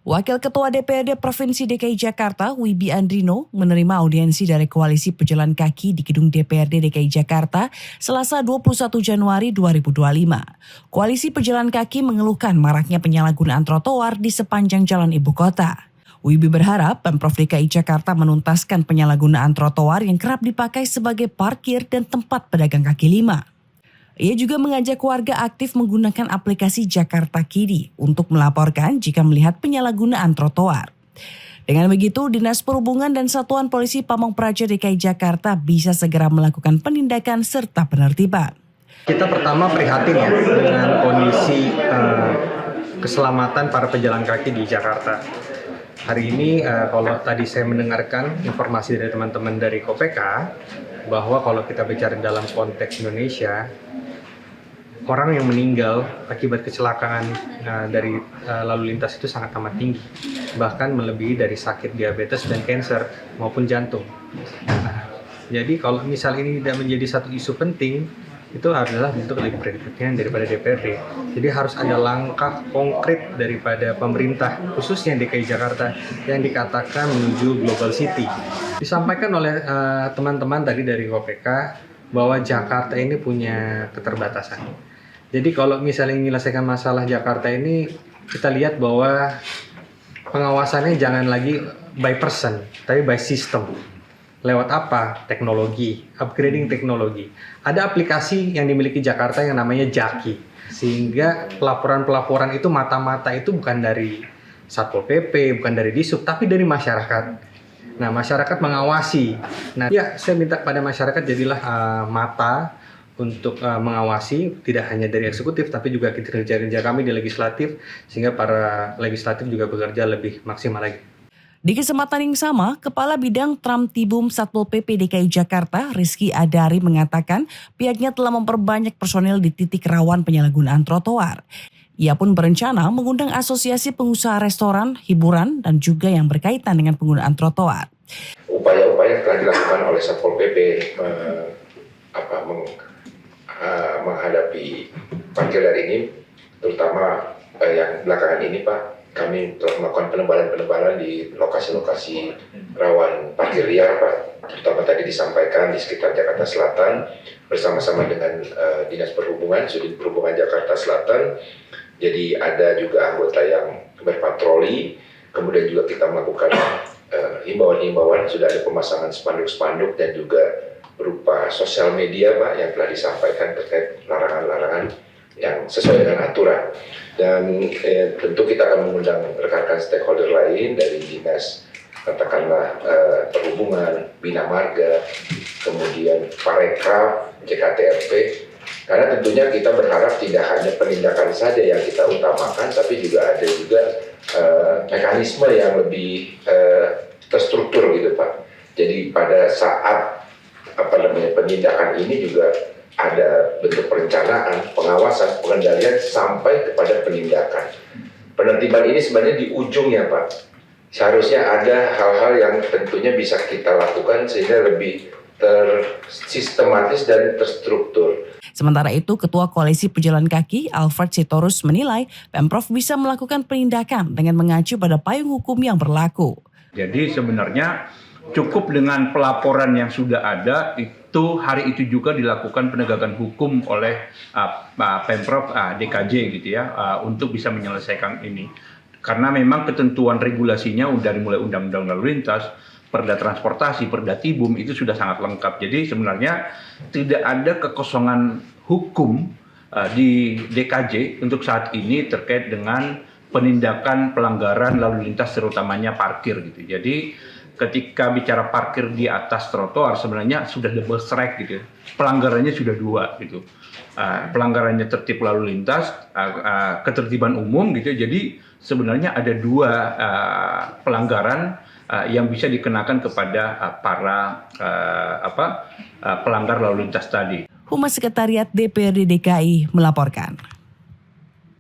Wakil Ketua DPRD Provinsi DKI Jakarta, Wibi Andrino, menerima audiensi dari Koalisi Pejalan Kaki di Gedung DPRD DKI Jakarta Selasa 21 Januari 2025. Koalisi Pejalan Kaki mengeluhkan maraknya penyalahgunaan trotoar di sepanjang jalan ibu kota. Wibi berharap Pemprov DKI Jakarta menuntaskan penyalahgunaan trotoar yang kerap dipakai sebagai parkir dan tempat pedagang kaki lima. Ia juga mengajak warga aktif menggunakan aplikasi Jakarta Kidi untuk melaporkan jika melihat penyalahgunaan trotoar. Dengan begitu, Dinas Perhubungan dan Satuan Polisi Pamong Praja DKI Jakarta bisa segera melakukan penindakan serta penertiban. Kita pertama prihatin ya dengan kondisi keselamatan para pejalan kaki di Jakarta. Hari ini kalau tadi saya mendengarkan informasi dari teman-teman dari KOPK bahwa kalau kita bicara dalam konteks Indonesia, orang yang meninggal akibat kecelakaan dari lalu lintas itu sangat amat tinggi, bahkan melebihi dari sakit diabetes dan kanker maupun jantung. Nah, jadi kalau misal ini tidak menjadi satu isu penting, itu adalah bentuk lebih perhatian daripada DPRD. Jadi harus ada langkah konkret daripada pemerintah, khususnya DKI Jakarta, yang dikatakan menuju Global City. Disampaikan oleh teman-teman tadi dari KOPK bahwa Jakarta ini punya keterbatasan. Jadi kalau misalnya menyelesaikan masalah Jakarta ini, kita lihat bahwa pengawasannya jangan lagi by person, tapi by system. Lewat apa? Teknologi, upgrading teknologi. Ada aplikasi yang dimiliki Jakarta yang namanya Jaki. Sehingga pelaporan-pelaporan itu mata-mata itu bukan dari Satpol PP, bukan dari Disub, tapi dari masyarakat. Nah, masyarakat mengawasi. Nah, ya saya minta kepada masyarakat jadilah mata untuk mengawasi, tidak hanya dari eksekutif, tapi juga kinerja kami di legislatif, sehingga para legislatif juga bekerja lebih maksimal lagi. Di kesempatan yang sama, Kepala Bidang Tramtibum Satpol PP DKI Jakarta, Rizky Adari mengatakan pihaknya telah memperbanyak personel di titik rawan penyalahgunaan trotoar. Ia pun berencana mengundang asosiasi pengusaha restoran, hiburan, dan juga yang berkaitan dengan penggunaan trotoar. Upaya-upaya telah dilakukan oleh Satpol PP menghadapi parkir liar ini, terutama yang belakangan ini Pak, kami telah melakukan penebalan di lokasi-lokasi rawan parkir liar Pak, terutama tadi disampaikan di sekitar Jakarta Selatan bersama-sama dengan Dinas Perhubungan, Sudin Perhubungan Jakarta Selatan. Jadi ada juga anggota yang berpatroli, kemudian juga kita melakukan himbauan-himbauan, sudah ada pemasangan spanduk-spanduk dan juga berupa sosial media Pak yang telah disampaikan terkait larangan-larangan yang sesuai dengan aturan. Dan tentu kita akan mengundang rekan-rekan stakeholder lain dari Dinas katakanlah Perhubungan, Bina Marga, kemudian Parekraf, JKTRP, karena tentunya kita berharap tidak hanya penindakan saja yang kita utamakan, tapi juga ada mekanisme yang lebih terstruktur gitu Pak. Jadi pada saat penindakan ini juga ada bentuk perencanaan, pengawasan, pengendalian sampai kepada penindakan. Penertiban ini sebenarnya di ujungnya Pak. Seharusnya ada hal-hal yang tentunya bisa kita lakukan sehingga lebih tersistematis dan terstruktur. Sementara itu, Ketua Koalisi Pejalan Kaki, Alfred Sitorus menilai Pemprov bisa melakukan penindakan dengan mengacu pada payung hukum yang berlaku. Jadi sebenarnya cukup dengan pelaporan yang sudah ada, itu hari itu juga dilakukan penegakan hukum oleh Pemprov DKJ gitu ya, untuk bisa menyelesaikan ini. Karena memang ketentuan regulasinya dari mulai Undang-Undang Lalu Lintas, Perda Transportasi, Perda Tibum itu sudah sangat lengkap. Jadi sebenarnya tidak ada kekosongan hukum di DKJ untuk saat ini terkait dengan penindakan pelanggaran lalu lintas terutamanya parkir gitu. Jadi ketika bicara parkir di atas trotoar sebenarnya sudah double strike gitu. Pelanggarannya sudah dua gitu. Pelanggarannya tertib lalu lintas, ketertiban umum gitu. Jadi sebenarnya ada dua pelanggaran yang bisa dikenakan kepada para pelanggar lalu lintas tadi. Humas Sekretariat DPRD DKI melaporkan.